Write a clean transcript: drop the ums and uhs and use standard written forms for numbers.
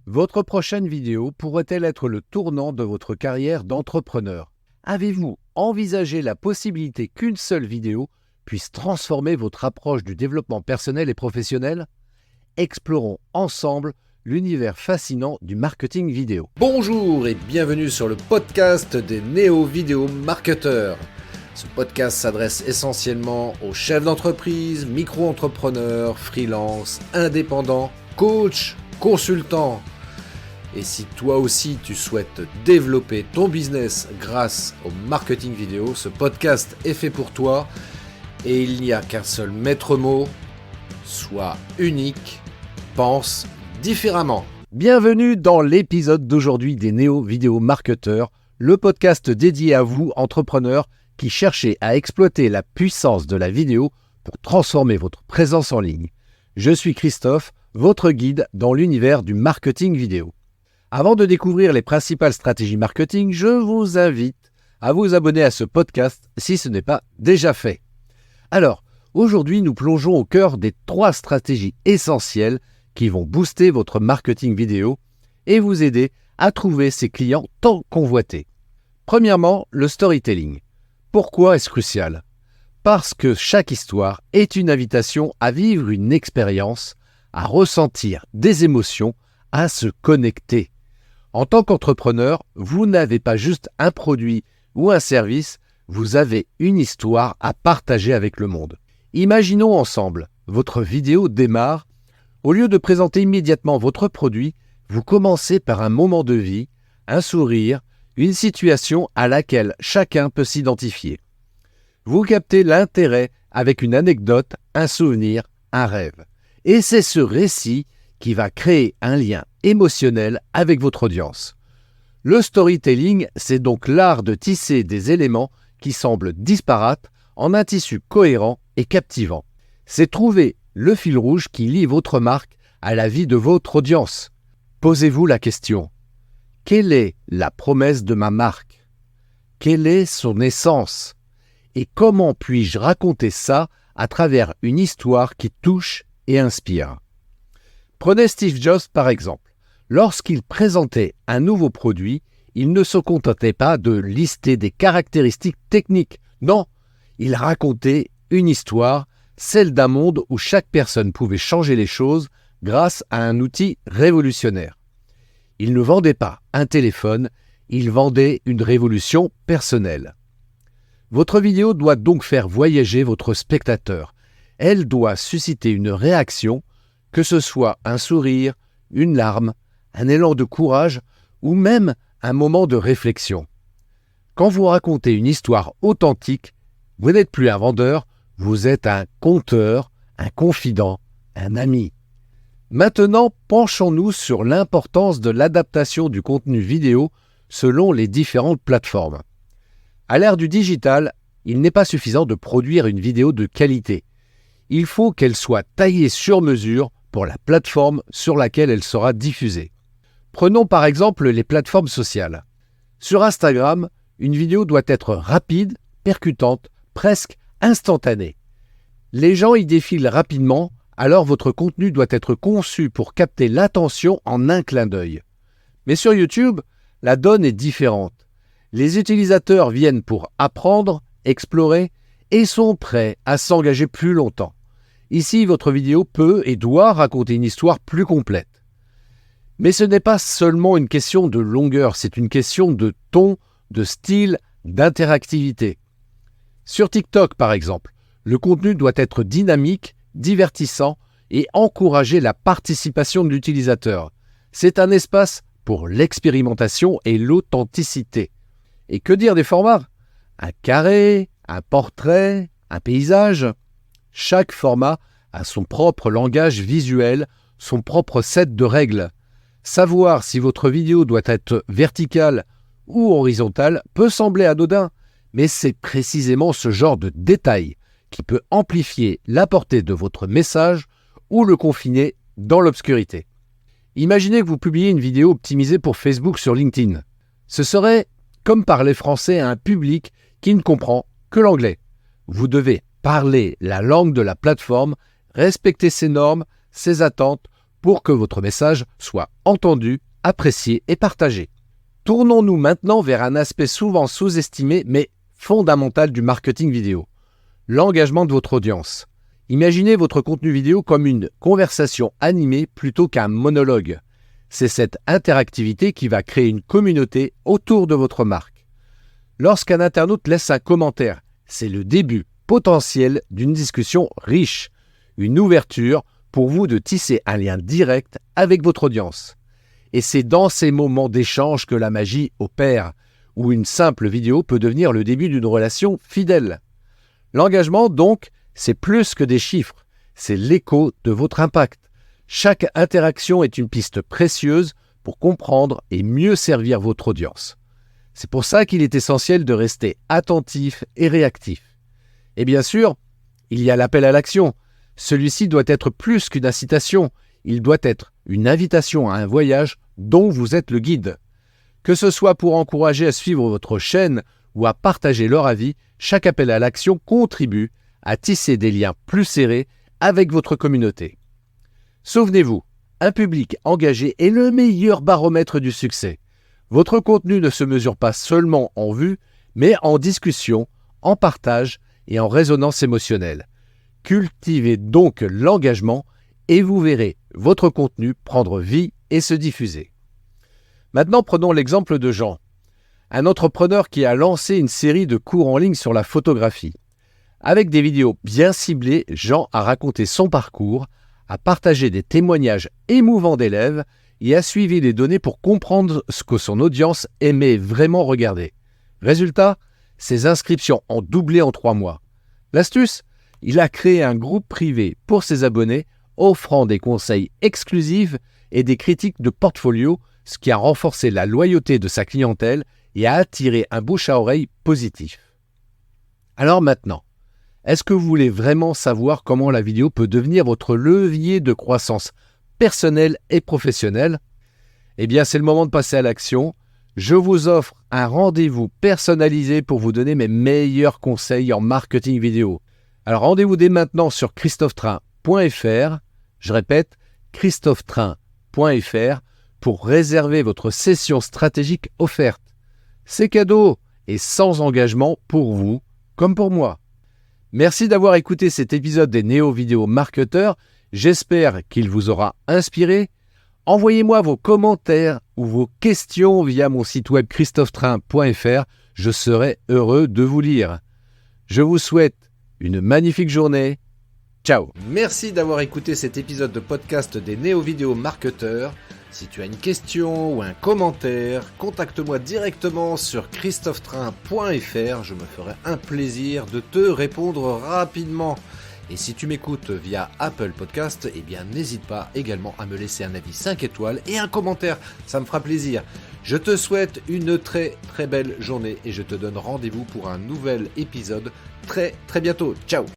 Votre prochaine vidéo pourrait-elle être le tournant de votre carrière d'entrepreneur? Avez-vous envisagé la possibilité qu'une seule vidéo puisse transformer votre approche du développement personnel et professionnel? Explorons ensemble l'univers fascinant du marketing vidéo. Bonjour et bienvenue sur le podcast des néo-vidéo marketeurs. Ce podcast s'adresse essentiellement aux chefs d'entreprise, micro-entrepreneurs, freelance, indépendants, coachs, consultants. Et si toi aussi tu souhaites développer ton business grâce au marketing vidéo, ce podcast est fait pour toi et il n'y a qu'un seul maître mot: sois unique, pense différemment. Bienvenue dans l'épisode d'aujourd'hui des néo-vidéo marketeurs, le podcast dédié à vous, entrepreneurs, qui cherchez à exploiter la puissance de la vidéo pour transformer votre présence en ligne. Je suis Christophe, votre guide dans l'univers du marketing vidéo. Avant de découvrir les principales stratégies marketing, je vous invite à vous abonner à ce podcast si ce n'est pas déjà fait. Alors, aujourd'hui, nous plongeons au cœur des 3 stratégies essentielles qui vont booster votre marketing vidéo et vous aider à trouver ces clients tant convoités. Premièrement, le storytelling. Pourquoi est-ce crucial? Parce que chaque histoire est une invitation à vivre une expérience, à ressentir des émotions, à se connecter. En tant qu'entrepreneur, vous n'avez pas juste un produit ou un service, vous avez une histoire à partager avec le monde. Imaginons ensemble, votre vidéo démarre. Au lieu de présenter immédiatement votre produit, vous commencez par un moment de vie, un sourire, une situation à laquelle chacun peut s'identifier. Vous captez l'intérêt avec une anecdote, un souvenir, un rêve. Et c'est ce récit qui va créer un lien émotionnel avec votre audience. Le storytelling, c'est donc l'art de tisser des éléments qui semblent disparates en un tissu cohérent et captivant. C'est trouver le fil rouge qui lie votre marque à la vie de votre audience. Posez-vous la question: quelle est la promesse de ma marque? Quelle est son essence? Et comment puis-je raconter ça à travers une histoire qui touche et inspire? Prenez Steve Jobs par exemple. Lorsqu'il présentait un nouveau produit, il ne se contentait pas de lister des caractéristiques techniques. Non, il racontait une histoire, celle d'un monde où chaque personne pouvait changer les choses grâce à un outil révolutionnaire. Il ne vendait pas un téléphone, il vendait une révolution personnelle. Votre vidéo doit donc faire voyager votre spectateur. Elle doit susciter une réaction, que ce soit un sourire, une larme, un élan de courage ou même un moment de réflexion. Quand vous racontez une histoire authentique, vous n'êtes plus un vendeur, vous êtes un conteur, un confident, un ami. Maintenant, penchons-nous sur l'importance de l'adaptation du contenu vidéo selon les différentes plateformes. À l'ère du digital, il n'est pas suffisant de produire une vidéo de qualité. Il faut qu'elle soit taillée sur mesure pour la plateforme sur laquelle elle sera diffusée. Prenons par exemple les plateformes sociales. Sur Instagram, une vidéo doit être rapide, percutante, presque instantanée. Les gens y défilent rapidement, alors votre contenu doit être conçu pour capter l'attention en un clin d'œil. Mais sur YouTube, la donne est différente. Les utilisateurs viennent pour apprendre, explorer et sont prêts à s'engager plus longtemps. Ici, votre vidéo peut et doit raconter une histoire plus complète. Mais ce n'est pas seulement une question de longueur, c'est une question de ton, de style, d'interactivité. Sur TikTok, par exemple, le contenu doit être dynamique, divertissant et encourager la participation de l'utilisateur. C'est un espace pour l'expérimentation et l'authenticité. Et que dire des formats? Un carré, un portrait, un paysage? Chaque format a son propre langage visuel, son propre set de règles. Savoir si votre vidéo doit être verticale ou horizontale peut sembler anodin, mais c'est précisément ce genre de détail qui peut amplifier la portée de votre message ou le confiner dans l'obscurité. Imaginez que vous publiez une vidéo optimisée pour Facebook sur LinkedIn. Ce serait comme parler français à un public qui ne comprend que l'anglais. Vous devez parler la langue de la plateforme, respecter ses normes, ses attentes, pour que votre message soit entendu, apprécié et partagé. Tournons-nous maintenant vers un aspect souvent sous-estimé mais fondamental du marketing vidéo, l'engagement de votre audience. Imaginez votre contenu vidéo comme une conversation animée plutôt qu'un monologue. C'est cette interactivité qui va créer une communauté autour de votre marque. Lorsqu'un internaute laisse un commentaire, c'est le début potentiel d'une discussion riche, une ouverture pour vous de tisser un lien direct avec votre audience. Et c'est dans ces moments d'échange que la magie opère, où une simple vidéo peut devenir le début d'une relation fidèle. L'engagement, donc, c'est plus que des chiffres, c'est l'écho de votre impact. Chaque interaction est une piste précieuse pour comprendre et mieux servir votre audience. C'est pour ça qu'il est essentiel de rester attentif et réactif. Et bien sûr, il y a l'appel à l'action. Celui-ci doit être plus qu'une incitation, il doit être une invitation à un voyage dont vous êtes le guide. Que ce soit pour encourager à suivre votre chaîne ou à partager leur avis, chaque appel à l'action contribue à tisser des liens plus serrés avec votre communauté. Souvenez-vous, un public engagé est le meilleur baromètre du succès. Votre contenu ne se mesure pas seulement en vues, mais en discussion, en partage et en résonance émotionnelle. Cultivez donc l'engagement et vous verrez votre contenu prendre vie et se diffuser. Maintenant, prenons l'exemple de Jean, un entrepreneur qui a lancé une série de cours en ligne sur la photographie. Avec des vidéos bien ciblées, Jean a raconté son parcours, a partagé des témoignages émouvants d'élèves et a suivi les données pour comprendre ce que son audience aimait vraiment regarder. Résultat, ses inscriptions ont doublé en 3 mois. L'astuce, il a créé un groupe privé pour ses abonnés, offrant des conseils exclusifs et des critiques de portfolio, ce qui a renforcé la loyauté de sa clientèle et a attiré un bouche à oreille positif. Alors maintenant, est-ce que vous voulez vraiment savoir comment la vidéo peut devenir votre levier de croissance personnelle et professionnelle? Eh bien, c'est le moment de passer à l'action. Je vous offre un rendez-vous personnalisé pour vous donner mes meilleurs conseils en marketing vidéo. Alors, rendez-vous dès maintenant sur christophetrain.fr. Je répète, christophetrain.fr pour réserver votre session stratégique offerte. C'est cadeau et sans engagement pour vous comme pour moi. Merci d'avoir écouté cet épisode des Néo-Vidéo Marketeurs. J'espère qu'il vous aura inspiré. Envoyez-moi vos commentaires ou vos questions via mon site web christophetrain.fr. Je serai heureux de vous lire. Je vous souhaite une magnifique journée. Ciao. Merci d'avoir écouté cet épisode de podcast des Néo-Vidéo Marketeurs. Si tu as une question ou un commentaire, contacte-moi directement sur christophetrain.fr. Je me ferai un plaisir de te répondre rapidement. Et si tu m'écoutes via Apple Podcast, eh bien n'hésite pas également à me laisser un avis 5 étoiles et un commentaire. Ça me fera plaisir. Je te souhaite une très très belle journée et je te donne rendez-vous pour un nouvel épisode très très bientôt. Ciao.